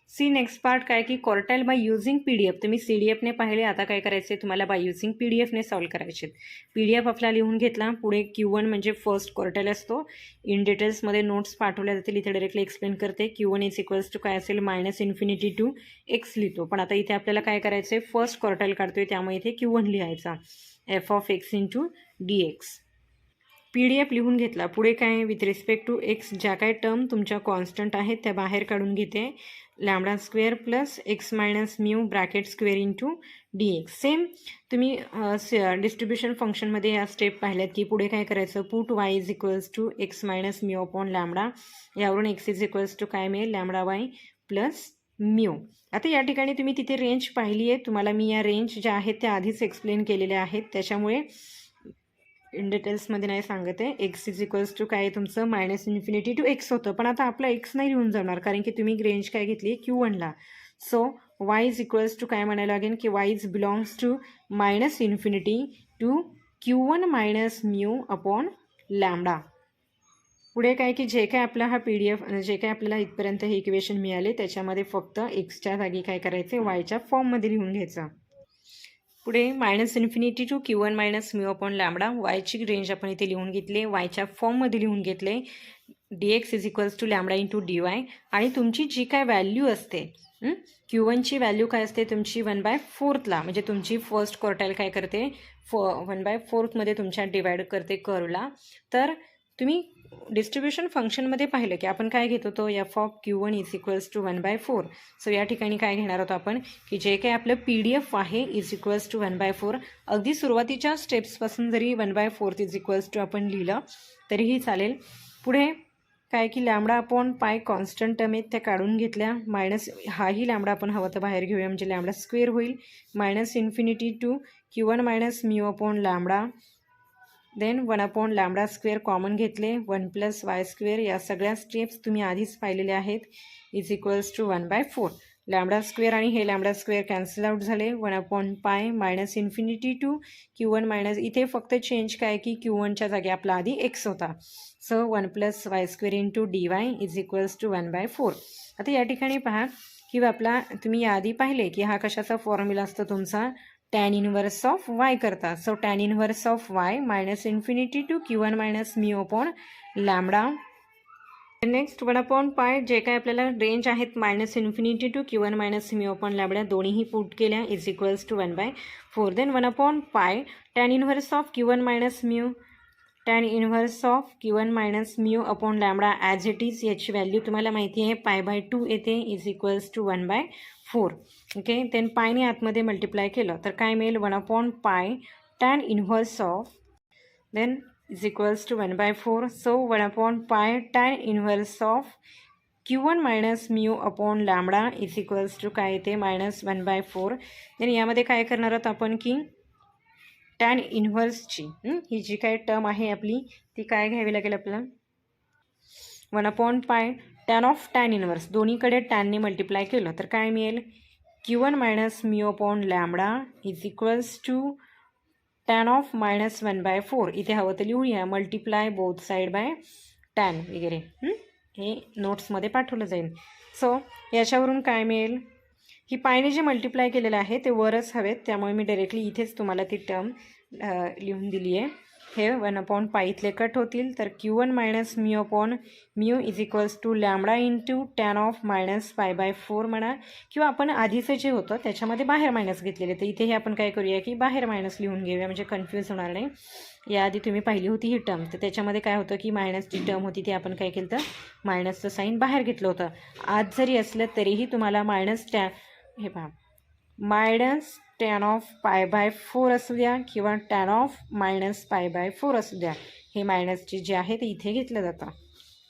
C next part काय की quartile by using PDF. तुम्ही CDF ने पाहिले, आता काय करायचे तुम्हाला बाय युझिंग PDF ने सॉल्व्ह करायचे. PDF आपला लिहून घेतला. पुढे Q1 म्हणजे फर्स्ट क्वार्टाईल असतो. इन डिटेल्समध्ये नोट्स पाठवल्या जातील, इथे डायरेक्टली एक्सप्लेन करते. Q1 इज इक्वल्स टू काय असेल -इन्फिनिटी टू x लिहितो, पण आता इथे आपल्याला काय करायचं आहे, फर्स्ट क्वार्टाईल काढतोय त्यामुळे इथे Q1 लिहायचा, f(x) × dx. PDF लिहून घेतला. पुढे काय विथ रिस्पेक्ट टू एक्स ज्या काय टर्म तुमच्या कॉन्स्टंट आहेत त्या बाहेर काढून घेते. Lambda square plus x minus mu bracket square into dx. Same तुम्ही डिस्ट्रीब्युशन फंक्शनमध्ये या स्टेप पाहिल्यात की पुढे काय करायचं, put y is equals to x minus mu upon lambda, यावरून x इज इक्वल्स टू काय मिळेल, लॅम्बडा y प्लस म्यू. आता या ठिकाणी तुम्ही तिथे रेंज पाहिली आहे, तुम्हाला मी या रेंज ज्या आहेत त्या आधीच एक्सप्लेन केलेल्या आहेत, त्याच्यामुळे इन डिटेल्समध्ये नाही सांगत आहे. एक्स इज इक्वल्स टू काय तुमचं -इन्फिनिटी टू एक्स होतं, पण आता आपला एक्स नाही लिहून जाणार कारण की तुम्ही रेंज काय घेतली, Q1ला. So Y is equals to काय म्हणायला लागेल की Y is belongs to -minus infinity to Q1 minus mu upon lambda. पुढे काय की जे काय आपला हा PDF जे काय आपल्याला इथपर्यंत हे इक्वेशन मिळाले त्याच्यामध्ये फक्त एक्सच्या जागी काय करायचे, वायच्या फॉर्ममध्ये लिहून घ्यायचं. पुढे -minus infinity to Q1 minus mu upon lambda, वायची रेंज आपण इथे लिहून घेतले, वायच्या फॉर्ममध्ये लिहून घेतले. dx is equals to lambda into dy. आणि तुमची जी काय व्हॅल्यू असते, Q1ची व्हॅल्यू काय असते तुमची 1/4ला, म्हणजे तुमची फर्स्ट क्वार्टाईल काय करते, 1/4मध्ये तुमच्या डिवाइड करते कर्वला. तर तुम्ही डिस्ट्रीब्युशन फंक्शनमध्ये पाहिलं की आपण काय घेत होतो, f(Q1 is equals to 1/4). So या ठिकाणी काय घेणार आहोत आपण की जे काही आपलं PDF आहे इज इक्वल्स टू 1/4. अगदी सुरुवातीच्या स्टेप्सपासून जरी 1/4 इज इक्वल्स टू आपण लिहिलं तरीही चालेल. पुढे काय की lambda upon pi constant term आहेत त्या काढून घेतल्या, मायनस हाही लॅम्बडा आपण हवं तर बाहेर घेऊया म्हणजे लॅम्बडा स्क्वेअर होईल, -infinity to Q1 minus mu upon lambda. Then 1 upon lambda square common घेतले, 1 प्लस वाय स्क्वेअर. या सगळ्या स्टेप्स तुम्ही आधीच पाहिलेल्या आहेत, is equals to 1/4. Lambda square आणि हे लॅम्बडा स्क्वेअर कॅन्सल आउट झाले, 1 अपॉन पाय -इन्फिनिटी टू Q1 मायनस, इथे फक्त चेंज काय की Q1च्या जागी आपला आधी x होता, so 1 plus Y square into dy is equals to 1/4. आता या ठिकाणी पहा की आपला तुम्ही याआधी पाहिले की हा कशाचा फॉर्म्युला असतो तुमचा, tan इनवर्स ऑफ y करता. So tan inverse of y -infinity to Q1 minus mu upon lambda. Next 1 upon pi जे काय आपल्याला रेंज आहेत -infinity to Q1 minus mu upon lambda, दोन्हीही पुट केल्या, is equals to 1/4. Then 1 upon pi tan inverse of Q1 minus mu, tan inverse of Q1 minus mu upon lambda as it is. याची value तुम्हाला माहिती आहे π/2 येते, is equals to 1/4. Okay, then पायने आतमध्ये multiply केलं तर काय मिळेल, 1 upon pi tan inverse of, then is equals to 1/4. So 1 upon pi tan inverse of Q1 minus mu upon lambda is equals to काय येते, -1/4. देन यामध्ये काय करणार आहोत आपण की टॅन इन्व्हर्सची ही जी काय टर्म आहे आपली ती काय घ्यावी लागेल आपल्याला, 1 अपॉन पाय टॅन ऑफ टॅन इन्व्हर्स, दोन्हीकडे टॅनने मल्टिप्लाय केलं तर काय मिळेल, Q1 minus mu upon lambda is equals to tan of -1/4. इथे हवं तर लिहूया, multiply both side by tan वगैरे, हे नोट्समध्ये पाठवलं जाईल. सो याच्यावरून काय मिळेल की पायने जे मल्टिप्लाय केलेलं आहे ते वरच हवेत, त्यामुळे मी डायरेक्टली इथेच तुम्हाला ती टर्म लिहून दिली आहे. हे 1 अपॉन पाय इथले कट होतील, तर Q1 minus mu upon mu is equals to lambda into tan of -π/4 म्हणा, किंवा आपण आधीचं जे होतं त्याच्यामध्ये बाहेर मायनस घेतलेले, तर इथेही आपण काय करूया की बाहेर मायनस लिहून घेऊया म्हणजे कन्फ्यूज होणार नाही. याआधी तुम्ही पाहिली होती ही टर्म, तर त्याच्यामध्ये काय होतं की मायनसची टर्म होती ती आपण काय केलं तर मायनसचं साईन बाहेर घेतलं होतं. आज जरी असलं तरीही तुम्हाला हे पहा -tan ऑफ π/4 असू द्या किंवा tan ऑफ -π/4 असू द्या, हे मायनसचे जे आहे ते इथे घेतलं जातं.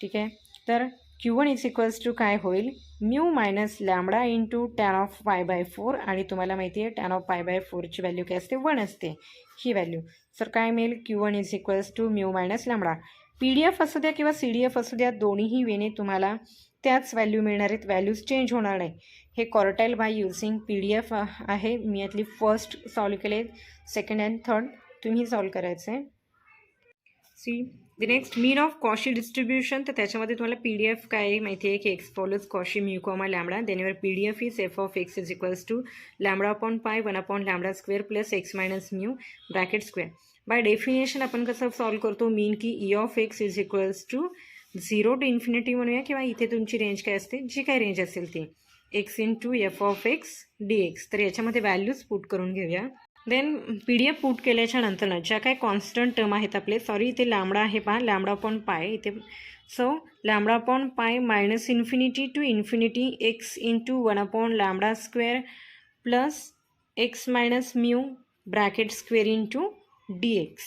ठीक आहे, तर Q1 इज इक्वल्स टू काय होईल, mu minus lambda into tan of π/4. आणि तुम्हाला माहिती आहे टॅन ऑफ π/4ची व्हॅल्यू काय असते, 1 असते ही व्हॅल्यू. सर काय मिळेल, Q1 is equals to mu minus lambda. PDF असू द्या किंवा CDF असू द्या, दोन्हीही वेने तुम्हाला त्याच व्हॅल्यू मिळणार आहेत, व्हॅल्यूज चेंज होणार नाही. हे क्वार्टाईल बाय युझिंग PDF आहे, मी यातली फर्स्ट सॉल्व केले, सेकंड अँड थर्ड तुम्ही सॉल्व करायचं आहे. See the next mean of Cauchy distribution, तर त्याच्यामध्ये तुम्हाला PDF काय आहे माहिती आहे की x follows Cauchy mu comma lambda, then your PDF is f of x is equals to lambda upon pi 1 upon lambda square plus x minus mu bracket square. By definition आपण कसं solve करतो, mean की E of x is equals to 0 to infinity म्हणूया, किंवा इथे तुमची range काय असते, जी काय रेंज असेल ती x into F of x D x. तर याच्यामध्ये व्हॅल्यूज पुट करून घेऊया. देन PDF पुट केल्याच्या नंतर ज्या काही कॉन्स्टंट टर्म आहेत आपले, सॉरी इथे लॅमडा आहे पहा, लॅमडा अपॉन पाय इथे, so lambda upon pi minus infinity to infinity X into 1 upon lambda square plus x minus mu bracket square into DX.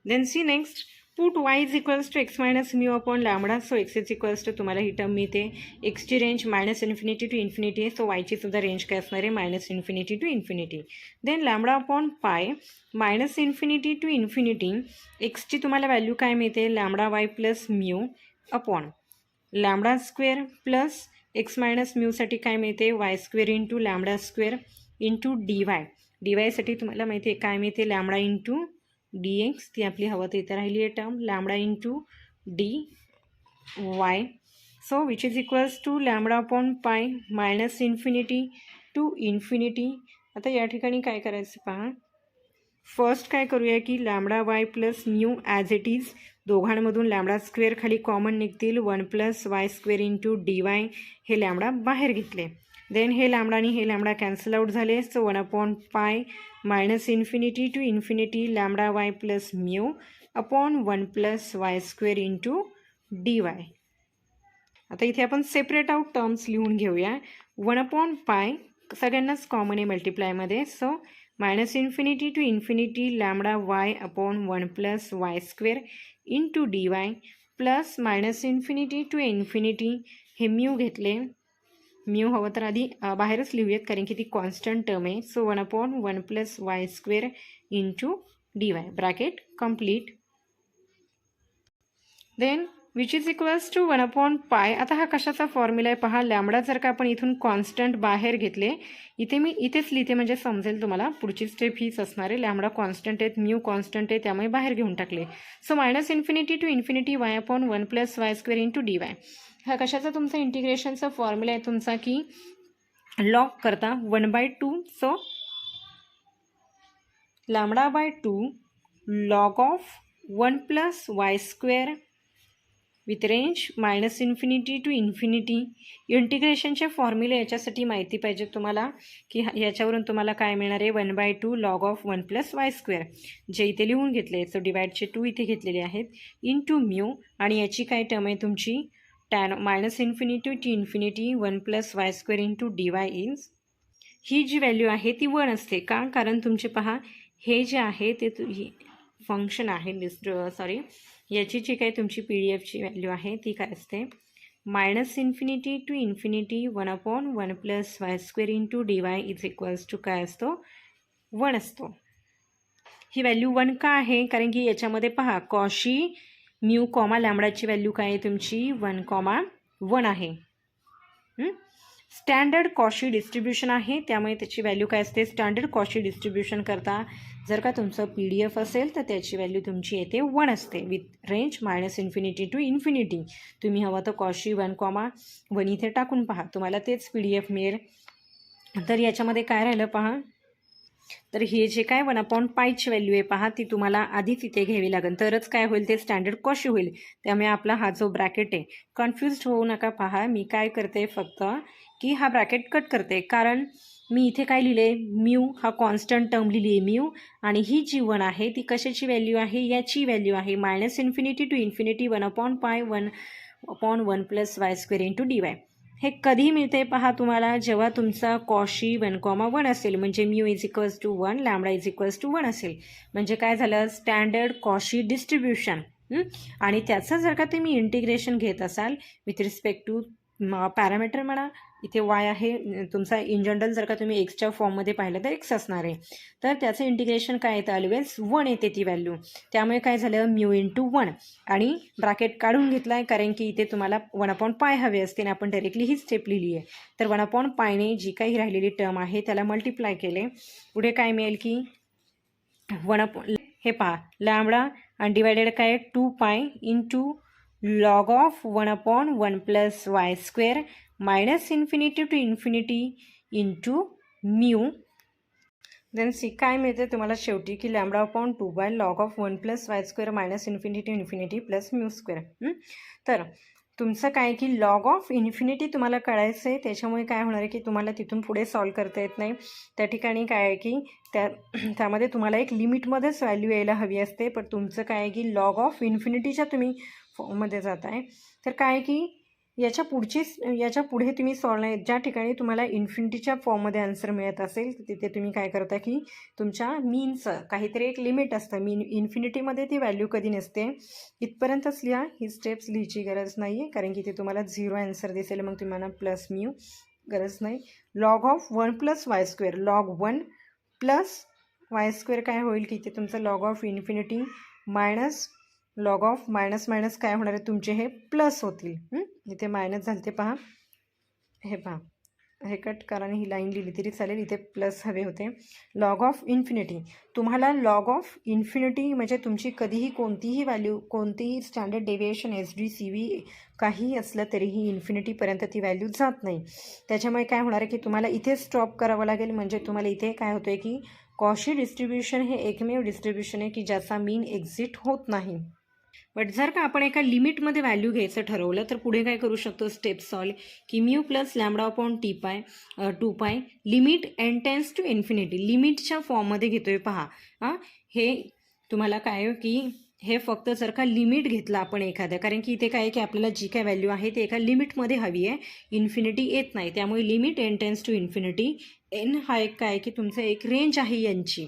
Then see next put y is equals to x minus mu upon lambda, so X is equals to तुम्हाला ही term मिळते, एक्सची range minus infinity to infinity आहे, so वायची सुद्धा range काय असणार आहे, minus infinity to infinity. Then lambda upon pi minus infinity to infinity, एक्सची तुम्हाला व्हॅल्यू काय मिळते, lambda Y plus mu upon lambda square plus x minus म्यूसाठी काय मिळते, Y square into lambda square into DYसाठी तुम्हाला माहिती आहे काय मिळते, लॅमडा इंटू DX, ती आपली हवं तर इथे राहिली आहे term, lambda into DY, so which is equals to lambda upon pi minus infinity to infinity. आता या ठिकाणी काय करायचं पहा, फर्स्ट काय करूया की lambda Y plus mu as it is, दोघांमधून लॅमडा स्क्वेअर खाली कॉमन निघतील, 1 plus Y square into DY, हे लॅमडा बाहेर घेतले. देन हे लॅमडा आणि हे लॅमडा कॅन्सल आउट झाले, so 1 upon pi minus infinity to infinity lambda Y plus mu upon 1 plus Y square into DY. आता इथे आपण सेपरेट आउट टर्म्स लिहून घेऊया. 1 अपॉन पाय सगळ्यांनाच कॉमन आहे मल्टिप्लायमध्ये, so minus infinity to infinity lambda Y upon 1 plus Y square into DY plus minus infinity to infinity, हे म्यू घेतले, म्यू हवं तर आधी बाहेरच लिहूयात कारण की ती कॉन्स्टंट टर्म आहे, so 1 upon 1 plus Y square into DY bracket complete. Then which is equals to 1 upon pi. आता हा कशाचा फॉर्म्युला आहे पहा, लॅमडा जर का आपण इथून कॉन्स्टंट बाहेर घेतले, इथे मी इथेच लिहिते म्हणजे समजेल तुम्हाला, पुढची स्टेप हीच असणार आहे, लॅमडा कॉन्स्टंट आहेत, म्यू कॉन्स्टंट आहे, त्यामुळे बाहेर घेऊन टाकले, so minus infinity to infinity y upon 1 plus Y square into DY. हा कशाचा तुमचा इंटिग्रेशनचा फॉर्म्युला आहे तुमचा की लॉग करता 1/2, so lambda by 2 log of 1 plus Y square with range minus infinity to infinity. इंटिग्रेशनचे फॉर्म्युले याच्यासाठी माहिती पाहिजे तुम्हाला की याच्यावरून तुम्हाला काय मिळणार आहे, 1/2 log of 1 plus Y square, जे इथे लिहून घेतले, सो डिवाइडचे 2 इथे घेतलेले आहेत, इंटू म्यू, आणि याची काय टर्म आहे तुमची tan minus infinity to infinity 1 plus Y square into DY is, ही जी व्हॅल्यू आहे ती 1 असते का, कारण तुमचे पहा हे जे आहे ते फंक्शन आहे, सॉरी याची जी काही तुमची PDFची व्हॅल्यू आहे ती काय असते, minus infinity to infinity 1 upon 1 plus Y square into DY is equals to काय असतो, 1 असतो. ही व्हॅल्यू 1 का आहे, कारण की याच्यामध्ये पहा कॉशी म्यू कॉमा लॅमडाची व्हॅल्यू काय आहे तुमची 1,1 आहे. स्टँडर्ड कॉशी डिस्ट्रीब्युशन आहे, त्यामुळे त्याची व्हॅल्यू काय असते, स्टँडर्ड कॉशी डिस्ट्रीब्युशन करता जर का तुमचं PDF असेल तर त्याची व्हॅल्यू तुमची येते 1 असते, with range minus infinity to infinity. तुम्ही हवं तर कॉशी 1,1 इथे टाकून पहा, तुम्हाला तेच PDF मिळेल. तर याच्यामध्ये काय राहिलं पहा, तर हे जे काय 1 अपॉन पायची व्हॅल्यू आहे पहा, ती तुम्हाला आधीच इथे घ्यावी लागेल, तरच काय होईल ते स्टँडर्ड कॉशी होईल. त्यामुळे आपला हा जो ब्रॅकेट आहे, कन्फ्युज्ड होऊ नका. पहा मी काय करते फक्त की हा ब्रॅकेट कट करते, कारण मी इथे काय लिहिले, म्यू हा कॉन्स्टंट टर्म लिहिली आहे म्यू, आणि ही जी 1 आहे ती कशाची व्हॅल्यू आहे, याची व्हॅल्यू आहे minus infinity to infinity 1 upon pi 1 upon 1 plus Y square into DY. हे कधी मिळते पहा तुम्हाला, जेव्हा तुमचा कॉशी 1,1 असेल, म्हणजे mu is equals to 1 lambda is equals to 1 असेल, म्हणजे काय झालं, स्टँडर्ड कॉशी डिस्ट्रीब्युशन. आणि त्याचं जर का तुम्ही इंटिग्रेशन घेत असाल विथ रिस्पेक्ट टू पॅरामीटर म्हणा, इथे वाय आहे तुमचा, इन जनरल जर का तुम्ही एक्सच्या फॉर्ममध्ये पाहिलं तर एक्स असणार आहे, तर त्याचं इंटिग्रेशन काय येतं, ऑलवेज 1 येते ती व्हॅल्यू. त्यामुळे काय झालं, म्यू इंटू 1, आणि ब्रॅकेट काढून घेतला आहे कारण की इथे तुम्हाला 1 अपॉन पाय हवे असते आणि आपण डायरेक्टली ही स्टेप लिहिली आहे. तर 1 अपॉन पायने जी काही राहिलेली टर्म आहे त्याला मल्टिप्लाय केले, पुढे काय मिळेल की 1 अपॉन हे पहा लॅम्बडा अनडिवायडेड काय 2π into log of 1/1 + y² minus infinity to infinity into mu. Then see काय मिळते तुम्हाला शेवटी की λ/2 log of 1 + y² minus infinity infinity plus μ². तर तुमचं काय की लॉग ऑफ इन्फिनिटी तुम्हाला कळायचं आहे, त्याच्यामुळे काय होणार आहे की तुम्हाला तिथून पुढे सॉल्व करता येत नाही. त्या ठिकाणी काय आहे की त्यामध्ये तुम्हाला एक लिमिटमध्येच व्हॅल्यू यायला हवी असते, पण तुमचं काय आहे की लॉग ऑफ इन्फिनिटीच्या तुम्ही फॉर्ममध्ये जात आहे. तर काय आहे की याच्या पुढे तुम्ही सॉल्व नाही, ज्या ठिकाणी तुम्हाला इन्फिनिटीच्या फॉर्ममध्ये आन्सर मिळत असेल तिथे तुम्ही काय करता की तुमच्या मीनचं काहीतरी एक लिमिट असतं. मीन इन्फिनिटीमध्ये ती व्हॅल्यू कधी नसते. इथपर्यंतच लिहा, ही स्टेप्स लिहायची गरज नाही आहे, कारण की ते तुम्हाला 0 आन्सर दिसेल, मग तुम्हाला प्लस म्यू गरज नाही. Log of 1 + y² log 1 + y² काय होईल की इथे तुमचं log of infinity minus log of minus minus काय होणार आहे तुमचे हे प्लस होतील. इथे मायनस झाले ते पहा, हे पहा हे कट करा आणि ही लाईन लिहिली तरी चालेल, इथे प्लस हवे होते. लॉग ऑफ इन्फिनिटी तुम्हाला लॉग ऑफ इन्फिनिटी म्हणजे तुमची कधीही कोणतीही व्हॅल्यू, कोणतीही स्टँडर्ड डेविएशन SD/CV काही असलं तरीही इन्फिनिटीपर्यंत ती व्हॅल्यू जात नाही. त्याच्यामुळे काय होणार आहे की तुम्हाला इथे स्टॉप करावं लागेल. म्हणजे तुम्हाला इथे काय होतं आहे की कॉशी डिस्ट्रीब्युशन हे एकमेव डिस्ट्रीब्युशन आहे की ज्याचा मीन एक्झिट होत नाही. बट जर का आपण एका लिमिटमध्ये व्हॅल्यू घ्यायचं ठरवलं तर पुढे काय करू शकतो स्टेप सॉल्व की mu plus λ/2π limit n tends to infinity लिमिटच्या फॉर्ममध्ये घेतोय पहा. हे तुम्हाला काय की हे फक्त जर का लिमिट घेतलं आपण एखाद्या, कारण की इथे काय आहे की आपल्याला जी काय व्हॅल्यू आहे ते एका लिमिटमध्ये हवी आहे, इन्फिनिटी येत नाही, त्यामुळे limit n tends to infinity. N हा एक काय की तुमचं एक रेंज आहे यांची.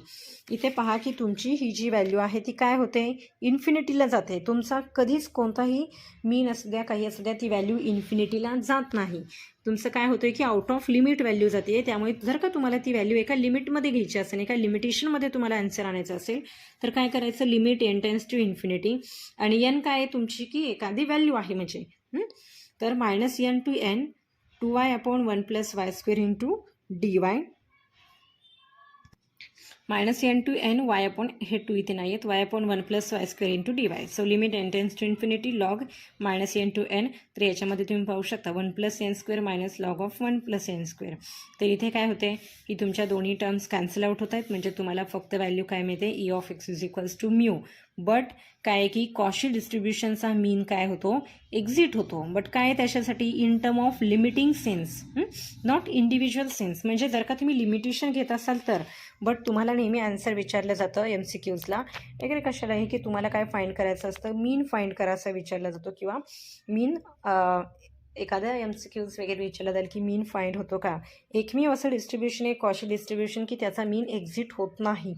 इथे पहा की तुमची ही जी व्हॅल्यू आहे ती काय होते इन्फिनिटीला जाते. तुमचा कधीच कोणताही मीन असू द्या काही असू द्या ती व्हॅल्यू इन्फिनिटीला जात नाही. तुमचं काय होतं की आउट ऑफ लिमिट व्हॅल्यू जाते. त्यामुळे जर का तुम्हाला ती व्हॅल्यू एका लिमिटमध्ये घ्यायची असेल, एका लिमिटेशनमध्ये तुम्हाला आन्सर आणायचं असेल तर काय करायचं limit n tends to infinity आणि n काय आहे तुमची की एखादी व्हॅल्यू आहे म्हणजे तर -n to n 2y/1 + y² into dy -n to n y upon हे 2 इथे नाही आहेत y/1 + y² into dy. So limit n tends to infinity log -n to n. तर याच्यामध्ये तुम्ही पाहू शकता 1 + n² minus log of 1 + n². तर इथे काय होते की तुमच्या दोन्ही टर्म्स कॅन्सल आउट होत आहेत, म्हणजे तुम्हाला फक्त व्हॅल्यू काय मिळते e(x) = म्यू. बट काय की कॉशी डिस्ट्रीब्युशनचा मीन काय होतो एक्झिट होतो. बट काय त्याच्यासाठी in term of limiting sense, not individual sense. म्हणजे जर का तुम्ही लिमिटेशन घेत असाल तर, बट तुम्हाला नेहमी आन्सर विचारलं जातं MCQजला वगैरे कशाला आहे की तुम्हाला काय फाईंड करायचं असतं, मीन फाईंड करायचा विचारला जातो किंवा मीन एखाद्या MCQज वगैरे विचारलं जाईल की मीन फाईंड होतो का. एकमेव असं डिस्ट्रीब्युशन आहे कॉशी डिस्ट्रीब्युशन की त्याचा मीन एक्झिट होत नाही.